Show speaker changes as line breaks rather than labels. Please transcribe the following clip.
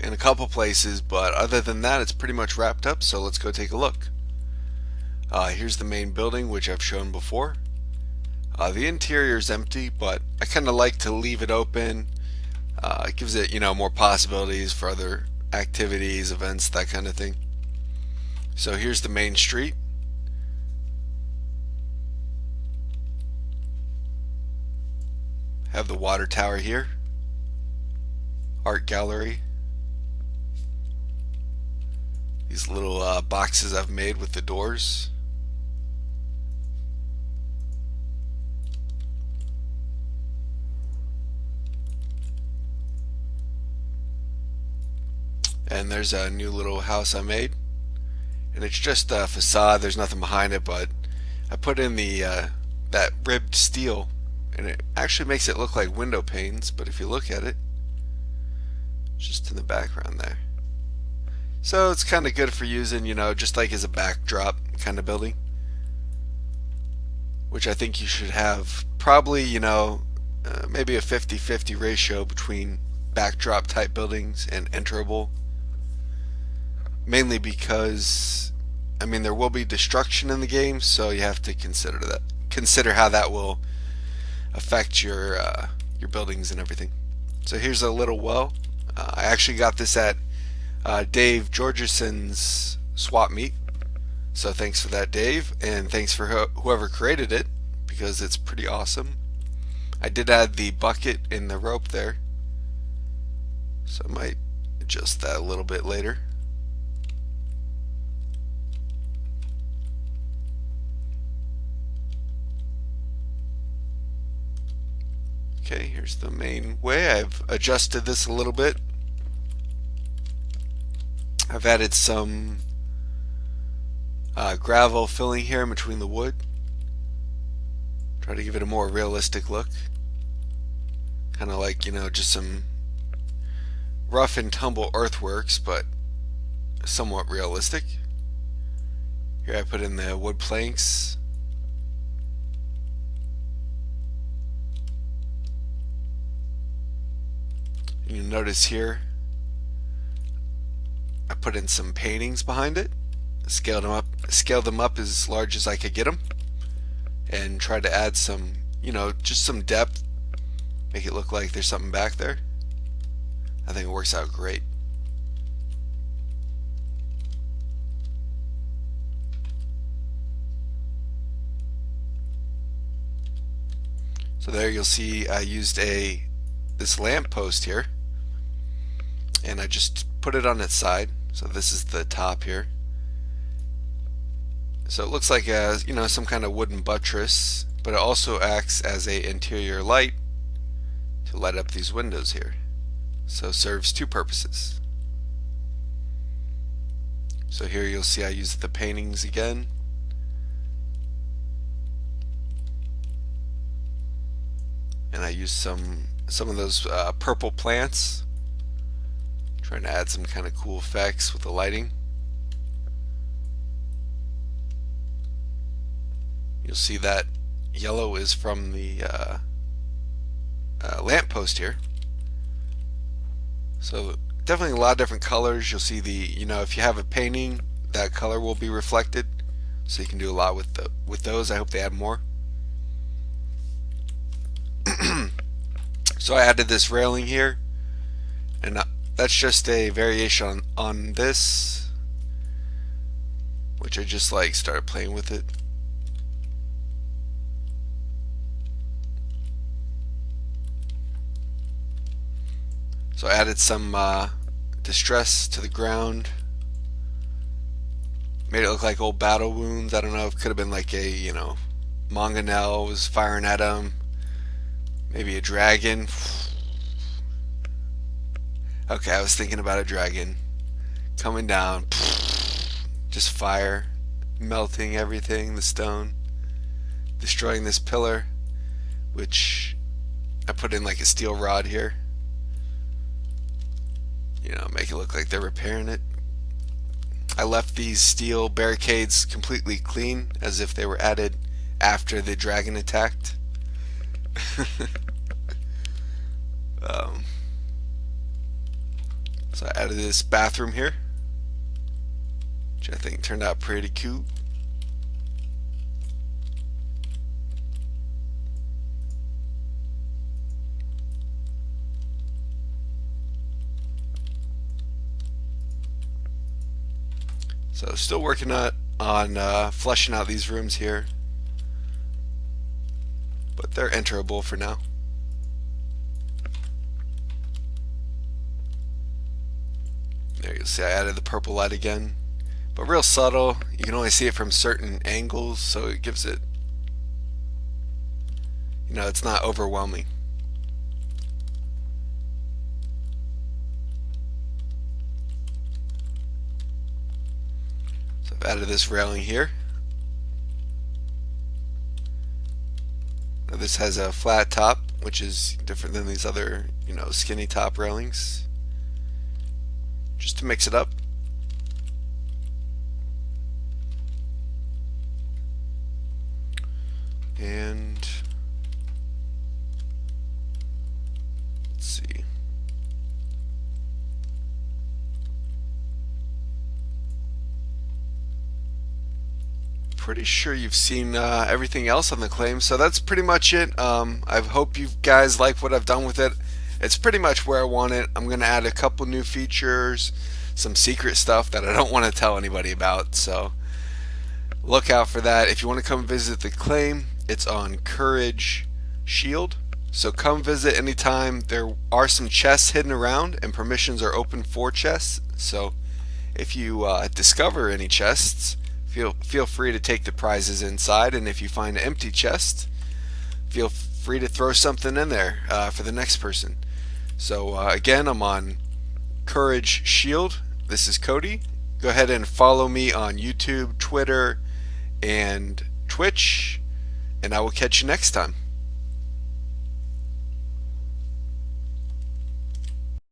in a couple places, but other than that it's pretty much wrapped up, so let's go take a look. Here's the main building, which I've shown before. The interior is empty, but I kind of like to leave it open. It gives it, more possibilities for other activities, events, that kind of thing. So here's the main street. Have the water tower here. Art gallery. These little boxes I've made with the doors. And there's a new little house I made, and it's just a facade. There's nothing behind it, but I put in the that ribbed steel, and it actually makes it look like window panes. But if you look at it, it's just in the background there. So it's kind of good for using, just like as a backdrop kind of building, which I think you should have probably, maybe a 50-50 ratio between backdrop type buildings and enterable. Mainly because, there will be destruction in the game, so you have to consider how that will affect your buildings and everything. So here's a little well. I actually got this at Dave Georgeson's swap meet, so thanks for that, Dave, and thanks for whoever created it, because it's pretty awesome. I did add the bucket in the rope there, so I might adjust that a little bit later. Okay, here's the main way. I've adjusted this a little bit. I've added some gravel filling here in between the wood. Try to give it a more realistic look. Kind of like, just some rough and tumble earthworks, but somewhat realistic. Here I put in the wood planks. You notice here I put in some paintings behind it, scaled them up as large as I could get them, and tried to add some, just some depth, make it look like there's something back there. I think it works out great. So there you'll see I used this lamp post here, and I just put it on its side. So this is the top here. So it looks like some kind of wooden buttress, but it also acts as a interior light to light up these windows here. So it serves two purposes. So here you'll see I use the paintings again. And I use some of those purple plants, trying to add some kind of cool effects with the lighting. You'll see that yellow is from the lamp post here. So definitely a lot of different colors. You'll see if you have a painting, that color will be reflected. So you can do a lot with those. I hope they add more. So I added this railing here, and that's just a variation on this, which I just started playing with it. So I added some distress to the ground, made it look like old battle wounds. I don't know, it could have been like a mangonel was firing at him. Maybe a dragon. Okay, I was thinking about a dragon coming down, just fire, melting everything, the stone, destroying this pillar, which I put in like a steel rod here. Make it look like they're repairing it. I left these steel barricades completely clean, as if they were added after the dragon attacked. So I added this bathroom here, which I think turned out pretty cute. So still working on fleshing out these rooms here, but they're enterable for now. There you see I added the purple light again, but real subtle. You can only see it from certain angles, so it gives it, it's not overwhelming. So I've added this railing here. Now this has a flat top, which is different than these other, skinny top railings. Just to mix it up. And let's see. Pretty sure you've seen everything else on the claim, so that's pretty much it. I hope you guys like what I've done with it. It's pretty much where I want it. I'm going to add a couple new features, some secret stuff that I don't want to tell anybody about, so look out for that. If you want to come visit the claim, it's on Courage Shield, so come visit anytime. There are some chests hidden around, and permissions are open for chests, so if you discover any chests, feel free to take the prizes inside, and if you find an empty chest, feel free to throw something in there for the next person. So again, I'm on Courage Shield. This is Kodi. Go ahead and follow me on YouTube, Twitter, and Twitch, and I will catch you next time.